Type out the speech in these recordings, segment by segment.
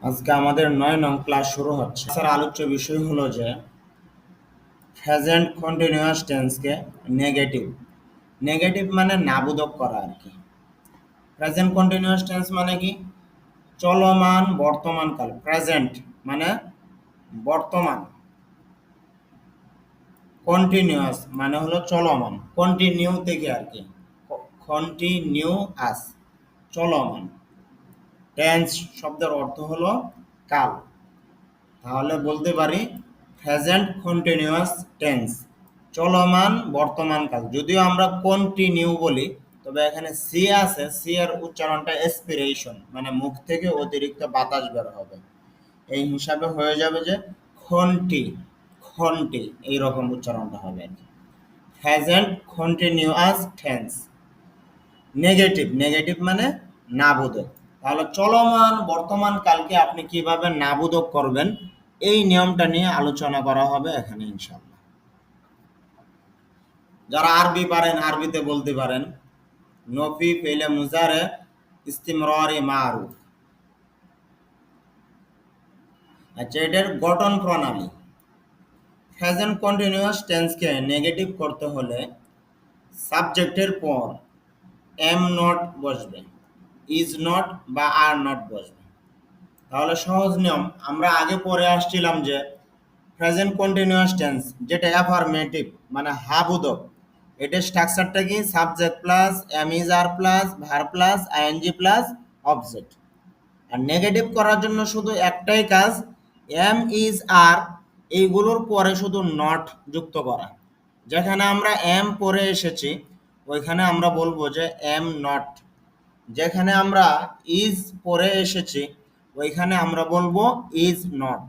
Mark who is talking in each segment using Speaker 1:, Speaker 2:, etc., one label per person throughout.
Speaker 1: আজকে আমাদের ৯ নং ক্লাস শুরু হচ্ছে। স্যার আলোচ্য বিষয় হলো যে প্রেজেন্ট কন্টিনিউয়াস টেন্সকে নেগেটিভ নেগেটিভ মানে নাবোধক করা আর কি। প্রেজেন্ট কন্টিনিউয়াস টেন্স মানে কি? চলমান বর্তমান কাল। প্রেজেন্ট মানে বর্তমান, কন্টিনিউয়াস মানে হলো চলমান, কন্টিনিউ থেকে আর কি, কন্টিনিউয়াস চলমান। টেন্স শব্দের অর্থ হলো কাল। তাহলে বলতে পারি প্রেজেন্ট কন্টিনিউয়াস টেন্স, চলমান বর্তমান কাল। যদিও আমরা কন্টিনিউ বলি, তবে এখানে সি আছে, সি এর উচ্চারণটা এক্সপিরেশন, মানে মুখ থেকে অতিরিক্ত বাতাস বের হবে, এই হিসাবে হয়ে যাবে যে খন্টি খন্টি, এইরকম উচ্চারণটা হবে আর কি। Present continuous tense negative, negative মানে নাবোধক। তাহলে চলমান বর্তমান কালকে আপনি কিভাবে নাবোধক করবেন, এই নিয়মটা নিয়ে আলোচনা করা হবে এখানে ইনশাআল্লাহ। যারা আরবি পারেন আরবিতে বলতে পারেন নফি ফেলে মুজারে ইস্তিমরারি মারুফ। আচ্ছা, এটার গঠন প্রণালী। প্রেজেন্ট কন্টিনিউয়াস টেন্সকে নেগেটিভ করতে হলে সাবজেক্টের পর এম নট বসবে, ইজ নট বা আর নট বসবে। তাহলে সহজ নিয়ম, আমরা আগে পড়ে আসছিলাম যে প্রেজেন্ট কন্টিনিউয়াস টেন্স যেটা অ্যাফার্মেটিভ মানে হাবোধক, এটার স্ট্রাকচারটা কি? Subject plus am is are plus verb plus ING plus object. আর নেগেটিভ করার জন্য শুধু একটাই কাজ, এম ইজ আর এইগুলোর পরে শুধু নট যুক্ত করা। যেখানে আমরা এম পরে এসেছি ওইখানে আমরা বলবো যে এম নট। যেখানে আমরা ইজ পরে এসেছি ওইখানে আমরা বলবো ইজ নট।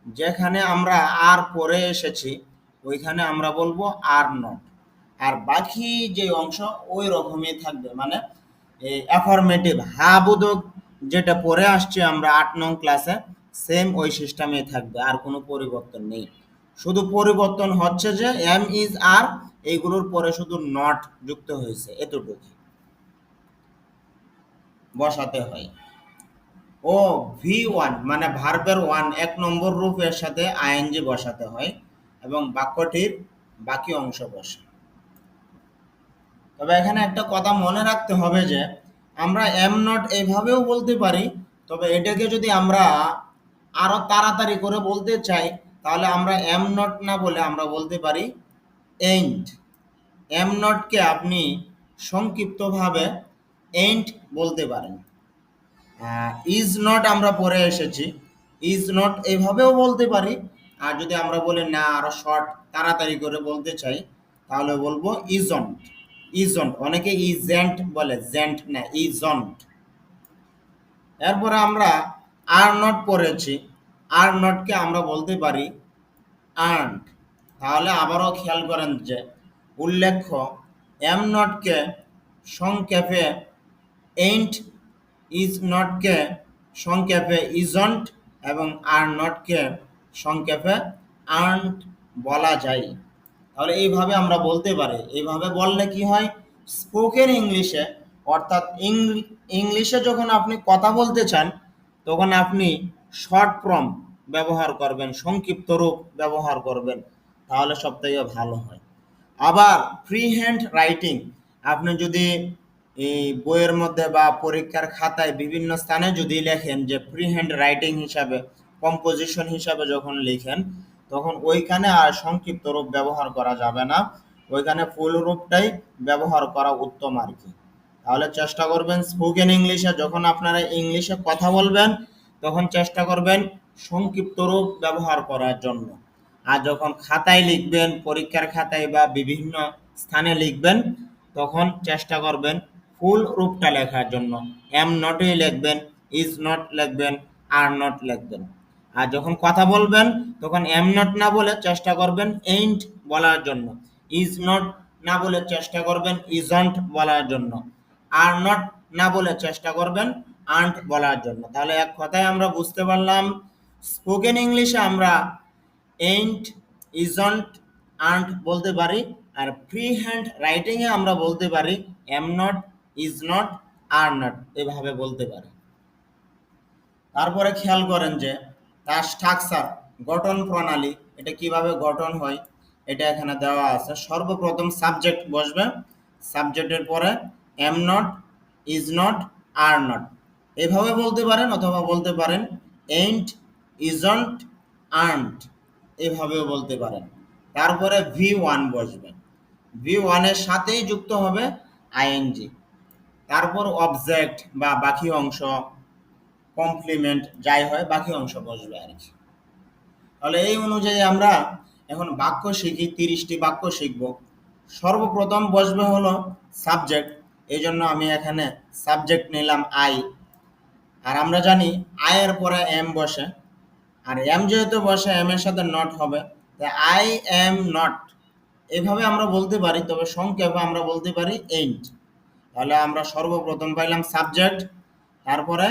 Speaker 1: যেখানে আমরা আর পরে এসেছি ওইখানে আমরা বলবো আর নট। আর বাকি যে অংশ ওই রকমই থাকবে, মানে এই অ্যাফার্মেটিভ হাবোধক যেটা পরে আসছে আমরা ৮ নং ক্লাসে, সেম ওই সিস্টেমে থাকবে, আর কোনো পরিবর্তন নেই। শুধু পরিবর্তন হচ্ছে যে এম ইজ আর এইগুলোর পরে শুধু নট যুক্ত হয়েছে, এতটুকু বসাতে হয়। ও ভি ওয়ান মানে ভার্বের ওয়ান ১ নম্বর রূপের সাথে আইএনজি বসাতে হয় এবং বাক্যটির বাকি অংশ বসে। তবে এখানে একটা কথা মনে রাখতে হবে যে আমরা এম নট এইভাবেও বলতে পারি, তবে এটাকে যদি আমরা আরো তাড়াতাড়ি করে বলতে চাই তাহলে আমরা এম নট না বলে আমরা বলতে পারি এইন্ট। এম নটকে আপনি সংক্ষিপ্তভাবে এইন্ট বলতে পারেন। ইজ নট আমরা পরে এসেছি, ইজ নট এইভাবেও বলতে পারি। আর যদি আমরা বলি না আরো শর্ট তাড়াতাড়ি করে বলতে চাই তাহলে বলবো ইজন্ট। ইজন্ট, অনেকে ইজেন্ট বলে, জেন্ট না, ইজন্ট। এরপরে আমরা আর নট পড়েছি, আর নটকে আমরা বলতে পারি আর্নড। তাহলে আবারও খেয়াল করেন যে উল্লেখ্য এম নটকে সংক্ষেপে এইন্ট, ইজ নটকে সংক্ষেপে ইজন্ট এবং আর নটকে সংক্ষেপে আর্নড বলা যায়। তাহলে এইভাবে আমরা বলতে পারি। এইভাবে বললে কি হয়, স্পোকেন ইংলিশে অর্থাৎ ইংলিশে যখন আপনি কথা বলতে চান তখন আপনি শর্ট ফর্ম ব্যবহার করবেন, সংক্ষিপ্ত রূপ ব্যবহার করবেন, তাহলে সবথেকে ভালো হয়। আবার ফ্রি হ্যান্ড রাইটিং, আপনি যদি এই বইয়ের মধ্যে বা পরীক্ষার খাতায় বিভিন্ন স্থানে যদি লেখেন যে ফ্রি হ্যান্ড রাইটিং হিসাবে, কম্পোজিশন হিসাবে যখন লিখেন তখন ওইখানে আর সংক্ষিপ্ত রূপ ব্যবহার করা যাবে না, ওইখানে ফুল রূপটাই ব্যবহার করা উত্তম আর কি। তাহলে চেষ্টা করবেন স্পোকেন ইংলিশে যখন আপনারা ইংলিশে কথা বলবেন তখন চেষ্টা করবেন সংক্ষিপ্ত রূপ ব্যবহার করার জন্য। আর যখন খাতায় লিখবেন, পরীক্ষার খাতায় বা বিভিন্ন স্থানে লিখবেন তখন চেষ্টা করবেন ফুল রূপটা লেখার জন্য। এম নটই লিখবেন, ইজ নট লিখবেন, আর নট লিখবেন। আর যখন কথা বলবেন তখন এম নট না বলে চেষ্টা করবেন এইন্ট বলার জন্য, ইজ নট না বলে চেষ্টা করবেন ইজন্ট বলার জন্য, আর নট না বলে চেষ্টা করবেন আর্নট বলার জন্য। তাহলে এক কথায় আমরা বুঝতে পারলাম স্পোকেন ইংলিশে আমরা এইন্ট, ইজন্ট, আর্নট বলতে পারি, আর ফ্রি হ্যান্ড রাইটিংয়ে আমরা বলতে পারি am not, is not, are not, এভাবে বলতে পারি। তারপরে খেয়াল করেন যে তার স্ট্রাকচার, গঠন প্রণালী, এটা কিভাবে গঠন হয় এটা এখানে দেওয়া আছে। সর্বপ্রথম সাবজেক্ট বসবে, সাবজেক্টের পরে am not, is not, are not, এভাবে বলতে পারেন, অথবা বলতে পারেন এন্ট, ইজন্ট, আর্নড, এভাবেও বলতে পারেন। তারপরে V1 বসবে, V1 এর সাথেই যুক্ত হবে আইএনজি। তারপর অবজেক্ট বা বাকি অংশ, কমপ্লিমেন্ট যাই হয় বাকি অংশ বসবে আর কি। তাহলে এই অনুযায়ী আমরা এখন বাক্য শিখি, 30টি বাক্য শিখব। সর্বপ্রথম বসবে হলো সাবজেক্ট, এই জন্য আমি এখানে সাবজেক্ট নিলাম আই। আর আমরা জানি আই এর পরে এম বসে, আর এম যেহেতু বসে এম এর সাথে নট হবে, তাই আই এম নট, এভাবে আমরা বলতে পারি। তবে সংক্ষেপে আমরা বলতে পারি এন্ট। তাহলে আমরা সর্বপ্রথম পাইলাম সাবজেক্ট, তারপরে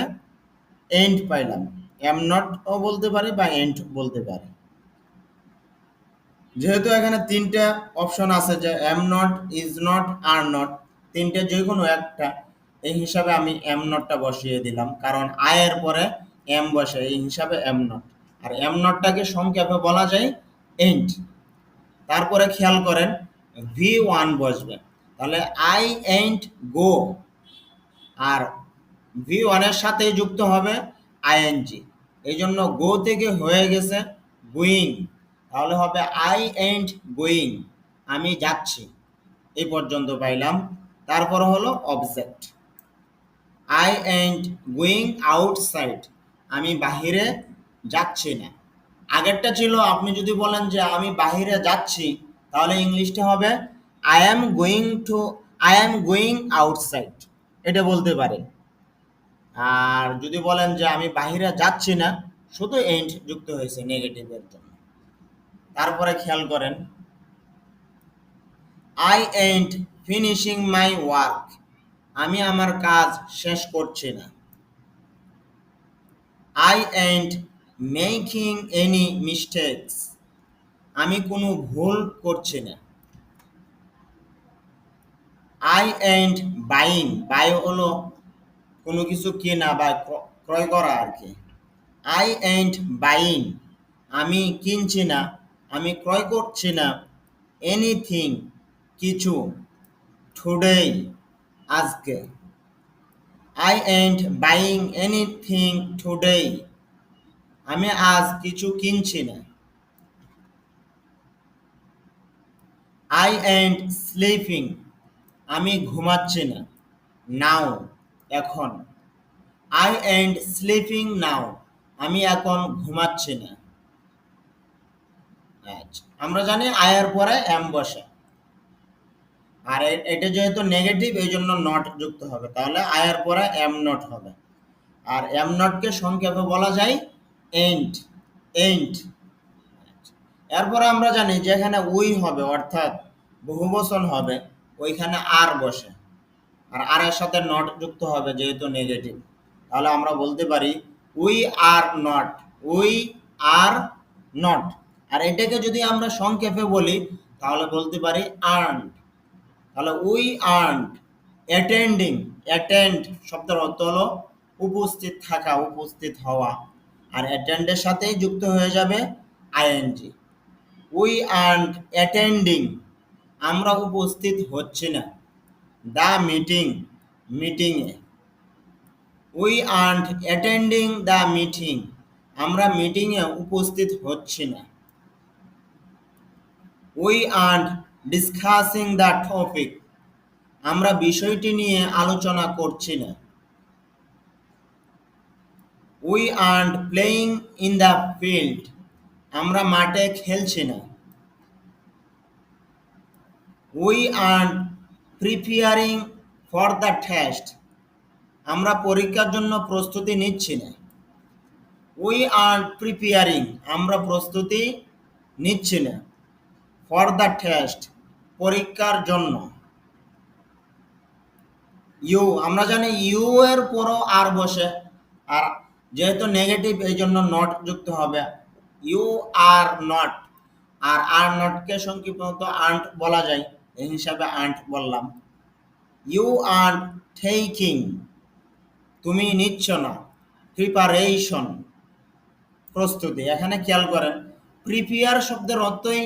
Speaker 1: এন্ড পাইলাম। এম নট ও বলতে পারি বা এন্ড বলতে পারি। যেহেতু এখানে তিনটা অপশন আছে যে am not, is not, are not, তিনটে যে কোনো একটা, এই হিসাবে আমি এম নটটা বসিয়ে দিলাম, কারণ আই এর পরে এম বসে, এই হিসাবে এম নট। আর এম নটটাকে সংক্ষেপে বলা যায় এন্ড। তারপরে খেয়াল করেন V1 বসবে, তাহলে I ant go, R V1 এর সাথে যুক্ত হবে আইএনজি, এই জন্য গো থেকে হয়ে গেছে গোয়িং, তাহলে হবে আই এন্ট গোয়িং, আমি যাচ্ছি। এই পর্যন্ত পাইলাম। তারপর হলো object, I ant going outside, আমি বাহিরে যাচ্ছি না। আগেরটা ছিল আপনি যদি বলেন যে আমি বাহিরে যাচ্ছি, তাহলে ইংলিশটা হবে আই অ্যাম গোয়িং আউটসাইড, এটা বলতে পারেন। আর যদি বলেন যে আমি বাহিরে যাচ্ছি না, শুধু এন্ড যুক্ত হয়েছে নেগেটিভের জন্য। তারপরে খেয়াল করেন I ant finishing my work, আমি আমার কাজ শেষ করছি না। I ant making any mistakes, আমি কোনো ভুল করছি না। আই এন্ট বাইং, বাই হলো কোনো কিছু কেনা বা ক্রয় করা আর কি। আই এন্ট বাইং, আমি কিনছি না, আমি ক্রয় করছি না। এনিথিং, কিছু। টুডে, আজকে। I ant buying anything today, আমি আজ কিছু কিনছি না। আই এন্ট স্লিপিং, আমি ঘুমাচ্ছি না। নাও, এখন। আই এন্ট স্লিপিং নাও, আমি এখন ঘুমাচ্ছি না। আচ্ছা, আমরা জানি আই এর পরে এম বসে, আর এটা যেহেতু নেগেটিভ এই জন্য নট যুক্ত হবে, তাহলে আই এর পরে এম নট হবে। আর এম নটকে সংক্ষেপে বলা যায় এন্ট, এন্ট। এরপরে আমরা জানি যে এখানে উই হবে, অর্থাৎ বহুবচন হবে, ওইখানে আর বসে, আর আর এর সাথে নট যুক্ত হবে যেহেতু নেগেটিভ। তাহলে আমরা বলতে পারি we are not, we are not. আর এটাকে যদি আমরা সংক্ষেপে বলি তাহলে বলতে পারি আর্নড। তাহলে উই আর্নড অ্যাটেন্ডিং, অ্যাটেন্ড শব্দের অর্থ হলো উপস্থিত থাকা, উপস্থিত হওয়া, আর অ্যাটেন্ডের সাথেই যুক্ত হয়ে যাবে আইএনজি। উই আর্নড অ্যাটেন্ডিং, আমরা উপস্থিত হচ্ছি না। দ্য মিটিং, মিটিংয়ে। We earned attending the meeting, আমরা মিটিংয়ে উপস্থিত হচ্ছি না। We earned discussing the topic, আমরা বিষয়টি নিয়ে আলোচনা করছি না। We earned playing in the field, আমরা মাঠে খেলছি না। We earned preparing for the test, আমরা পরীক্ষার জন্য প্রস্তুতি নিচ্ছি না। উই আর্নড প্রিপেয়ারিং, আমরা প্রস্তুতি নিচ্ছি না। ফর দ্য টেস্ট, পরীক্ষার জন্য। ইউ, আমরা জানি ইউ এর পরও আর বসে, আর যেহেতু নেগেটিভ এই জন্য নট যুক্ত হবে। ইউ আর নট, আর নটকে সংক্ষিপ্ত আন্ট বলা যায়, এই হিসাবে আন্ট বললাম। ইউ আর টেকিং, তুমি নিচ্ছ না। প্রিপারেশন, প্রস্তুতি। এখানে খেয়াল করেন, প্রিপেয়ার শব্দের অর্থই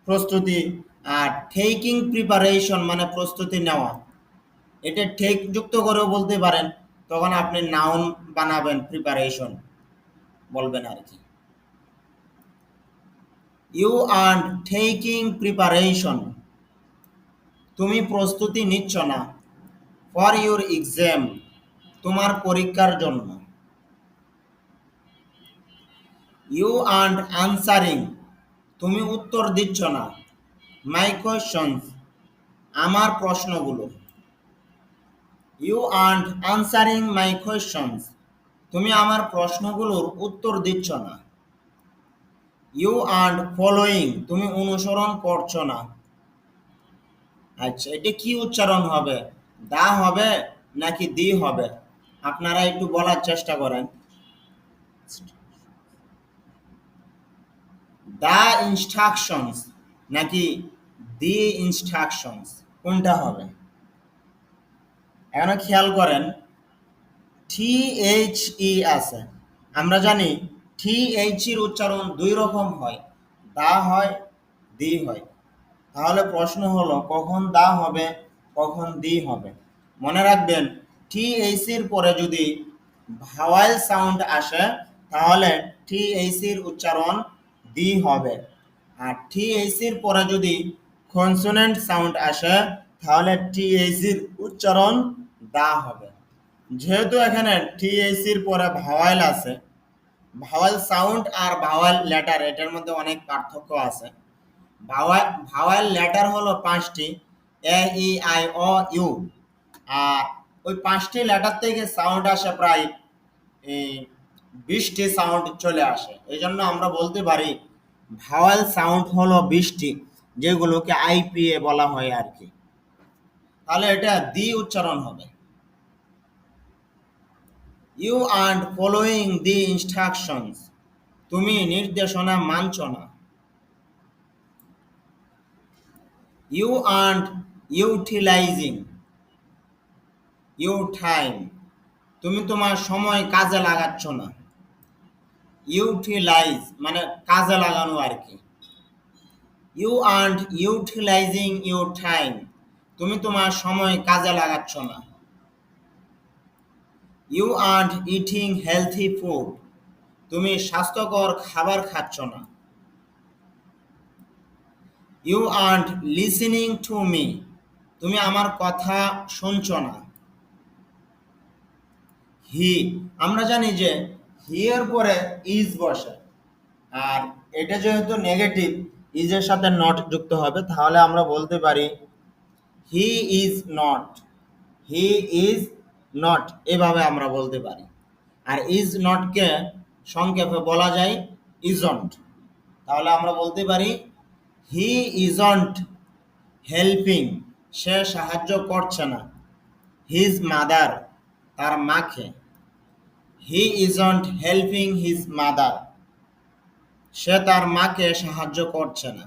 Speaker 1: প্রস্তুতি, আর টেকিং প্রিপারেশন মানে প্রস্তুতি নেওয়া। এটা টেক যুক্ত করেও বলতে পারেন, তখন আপনি নাউন বানাবেন, প্রিপারেশন বলবেন আর কি। ইউ আর টেকিং প্রিপারেশন, তুমি প্রস্তুতি নিচ্ছ না। ফর ইউর এক্সাম, তোমার পরীক্ষার জন্য। ইউ আন্ট আনসারিং, তুমি উত্তর দিচ্ছ না। মাই কোয়েশ্চনস, আমার প্রশ্নগুলো। You aren't answering my questions, তুমি আমার প্রশ্নগুলোর উত্তর দিচ্ছ না। ইউ আন্ট ফলোয়িং, তুমি অনুসরণ করছো না। আচ্ছা, এটা কি উচ্চারণ হবে? দা হবে নাকি দি হবে? আপনারা একটু বলার চেষ্টা করেন। দা ইনস্ট্রাকশনস নাকি দি ইনস্ট্রাকশনস, কোনটা হবে? এখন খেয়াল করেন, THE আছে। আমরা জানি THEর উচ্চারণ দুই রকম হয়, দা হয়, দি হয়। তাহলে প্রশ্ন হলো, কখন দা হবে, কখন দি হবে? মনে রাখবেন, THEর পরে যদি ভাওয়াল সাউন্ড আসে তাহলে THEর উচ্চারণ দি হবে, আর THEর পরে যদি কনসোনেন্ট সাউন্ড আসে তাহলে THEর উচ্চারণ দা হবে। যেহেতু এখানে THEর পরে ভাওয়াল আছে, ভাওয়াল সাউন্ড আর ভাওয়াল লেটার এটার মধ্যে অনেক পার্থক্য আছে। ভাওয়াল লেটার হলো 5টি, এ ই আই ও ইউ, আর ওই 5টি লেটার থেকে সাউন্ড আসে প্রায় 20টি সাউন্ড চলে আসে। এই জন্য আমরা বলতে পারি ভাওয়াল সাউন্ড হলো 20টি, যেগুলোকে IPA বলা হয় আর কি। তাহলে এটা দি উচ্চারণ হবে। You aren't following the instructions, তুমি নির্দেশনা মানছ না। You aren't utilising your time, তুমি তোমার সময় কাজে লাগাচ্ছ না। ইউটিলাইজ মানে কাজে লাগানো আর কি। You aren't utilising your time, তুমি তোমার সময় কাজে লাগাচ্ছ না। You aren't eating healthy food, তুমি স্বাস্থ্যকর খাবার খাচ্ছ না। You aren't listening to me, তুমি আমার কথা শুনছ না। হি, আমরা জানি যে হি এর পরে ইজ বসে, আর এটা যেহেতু নেগেটিভ, ইজের সাথে নট যুক্ত হবে, তাহলে আমরা বলতে পারি he is not, he is not, এভাবে আমরা বলতে পারি। আর ইজ নটকে সংক্ষেপে বলা যায় ইজন্ট। তাহলে আমরা বলতে পারি হি ইজন্ট হেল্পিং, সে সাহায্য করছে না। হিজ মাদার, তার মাকে। He isn't helping his mother, সে তার মাকে সাহায্য করছে না।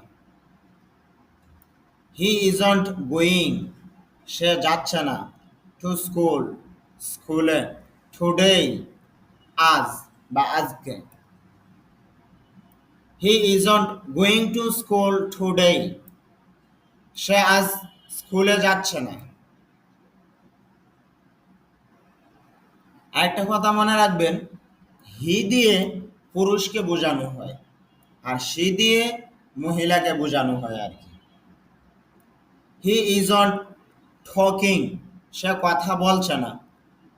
Speaker 1: হি ইজন্ট গোয়িং, সে যাচ্ছে না। টু স্কুল, স্কুলে। টুডে, আজ বা আজকে। He isn't going to school today, সে আজ স্কুলে যাচ্ছে না। আরেকটা কথা মনে রাখবেন, হি দিয়ে পুরুষকে বোঝানো হয়, আর সি দিয়ে মহিলাকে বোঝানো হয় আর কি। হি ইজন্ট টকিং, সে কথা বলছে না।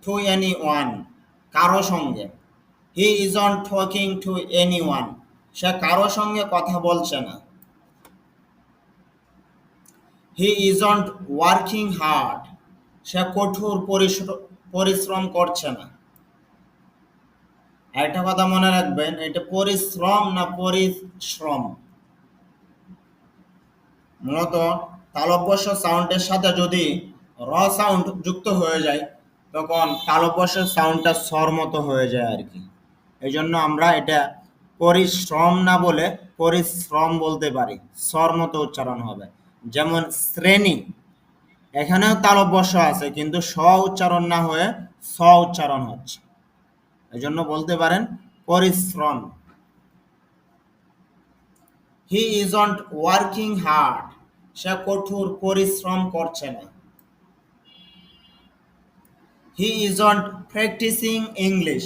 Speaker 1: টু এনি ওয়ান, কারো সঙ্গে। He isn't talking to anyone, সে কারো সঙ্গে কথা বলছে না। হি ইজন্ট ওয়ার্কিং হার্ড, সে কঠোর পরিশ্রম করছে না। একটা কথা মনে রাখবেন, এটা পরিশ্রম না পরিশ্রম। মূলত তালব্যস্য সাউন্ডের সাথে যদি র সাউন্ড যুক্ত হয়ে যায়, তখন তালব্যস্যের সাউন্ডটা স্বর মতো হয়ে যায় আর কি। এই জন্য আমরা এটা পরিশ্রম না বলে পরিশ্রম বলতে পারি, স্বর মতো উচ্চারণ হবে। যেমন শ্রেণী, এখানেও তালব্যস্য আছে, কিন্তু স উচ্চারণ না হয়ে স উচ্চারণ হচ্ছে, এই জন্য বলতে পারেন পরিশ্রম। হি ইজন্ট ওয়ার্কিং হার্ড, সে কঠোর পরিশ্রম করছে না। হি ইজন্ট প্র্যাকটিসিং ইংলিশ,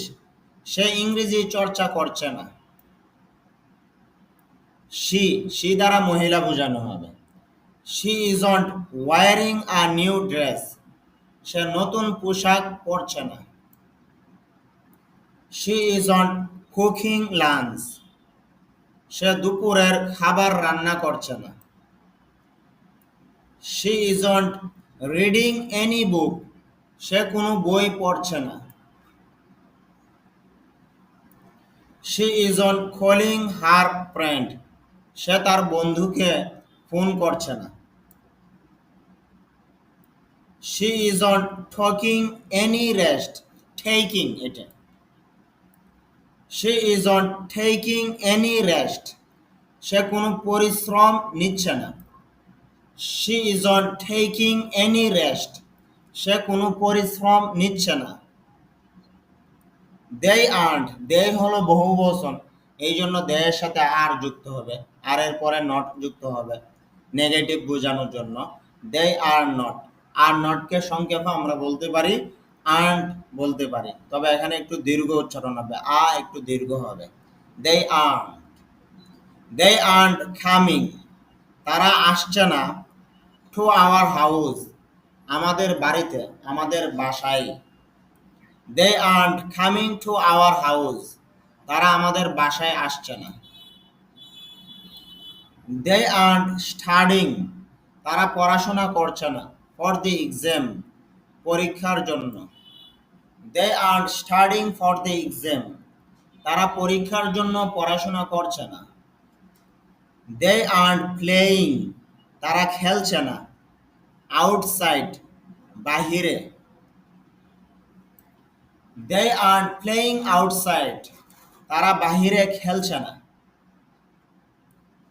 Speaker 1: সে ইংরেজি চর্চা করছে না। শি দ্বারা মহিলা বোঝানো হবে। She isn't wearing a new dress, সে নতুন পোশাক পরছে না। শি ইজন্ট কুকিং লাঞ্চ, সে দুপুরের খাবার রান্না করছে না। She isn't reading any book, সে কোনো বই পড়ছে না। She isn't calling her friend, সে তার বন্ধুকে ফোন করছে না। She isn't talking any rest, taking এটা। She isn't taking any rest, সে কোনো পরিশ্রম নিচ্ছে না। She isn't taking any rest, সে কোনো পরিশ্রম নিচ্ছে না। দে আর্নড, দে হলো বহুবচন, এই জন্য দে এর সাথে আর যুক্ত হবে, আর এর পরে নট যুক্ত হবে নেগেটিভ বোঝানোর জন্য। দে আর নট, আর নটকে সংক্ষেপে আমরা বলতে পারি আর্নড বলতে পারি, তবে এখানে একটু দীর্ঘ উচ্চারণ হবে, একটু দীর্ঘ হবে। They aren't, they aren't coming, তারা আসছে না। টু আওয়ার হাউস, আমাদের বাড়িতে, আমাদের বাসায়। They aren't coming to our house, তারা আমাদের বাসায় আসছে না। দে আর্নড স্টাডিং, তারা পড়াশোনা করছে না। ফর দি এক্সাম, পরীক্ষার জন্য। They aren't studying for the exam, তারা পরীক্ষার জন্য পড়াশোনা করছে না। দে আর্নড প্লেয়িং, তারা খেলছে না। আউটসাইড, বাহিরে। দে আর্নড প্লেয়িং আউটসাইড, তারা বাহিরে খেলছে না।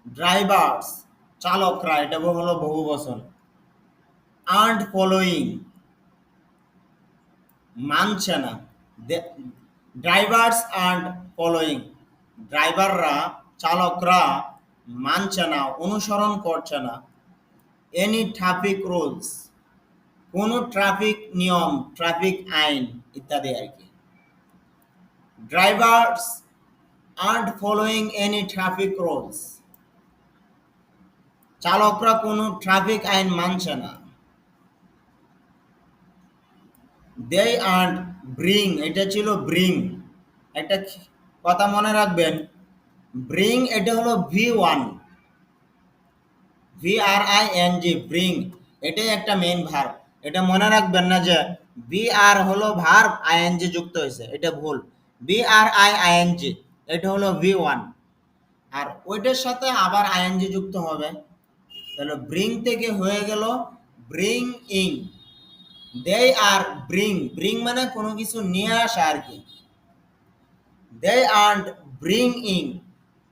Speaker 1: ড্রাইভার্স, চালকরা, এটা হলো বহুবচন। আর্নড ফলোয়িং, মানছে না। ড্রাইভার্স আর্নড ফলোয়িং, ড্রাইভাররা, চালকরা মানছে না, অনুসরণ করছে না। এনি ট্রাফিক রুলস, কোনো ট্রাফিক নিয়ম, ট্রাফিক আইন ইত্যাদি আর কি। Drivers aren't following any traffic rules, চালকরা কোনো ট্রাফিক আইন মানছে না। দে আর্নড ব্রিং, এটা ছিল ব্রিং, একটা কথা মনে রাখবেন, ব্রিং এটা হলো V1, VRING, ব্রিং, এটাই একটা মেইন ভার্ব। এটা মনে রাখবেন না যে BR হলো ভার্ব, ING যুক্ত হয়েছে, এটা ভুল। BRIING, এটা হলো V1, আর ওইটার সাথে আবার ING যুক্ত হবে, তাহলে ব্রিং থেকে হয়ে গেল ব্রিং ইং। দে আর ব্রিং, ব্রিং মানে কোনো কিছু নিয়ে আসা আর কি। দে আর্নড ব্রিং ইং,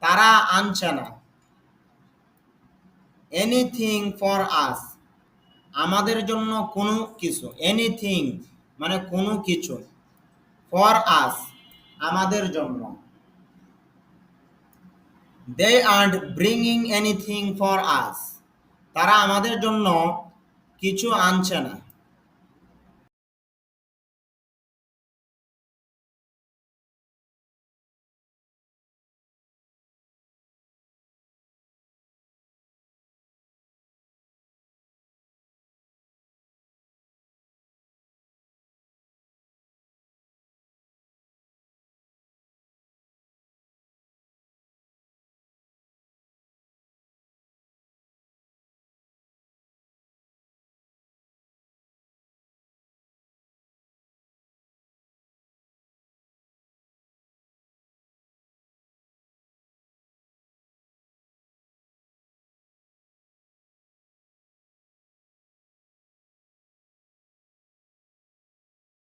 Speaker 1: তারা আনছে না। এনিথিং ফর আস, আমাদের জন্য কোনো কিছু। এনিথিং মানে কোনো কিছু, ফর আস আমাদের জন্য। They earned ব্রিংইং anything for us, তারা আমাদের জন্য কিছু আনছে না।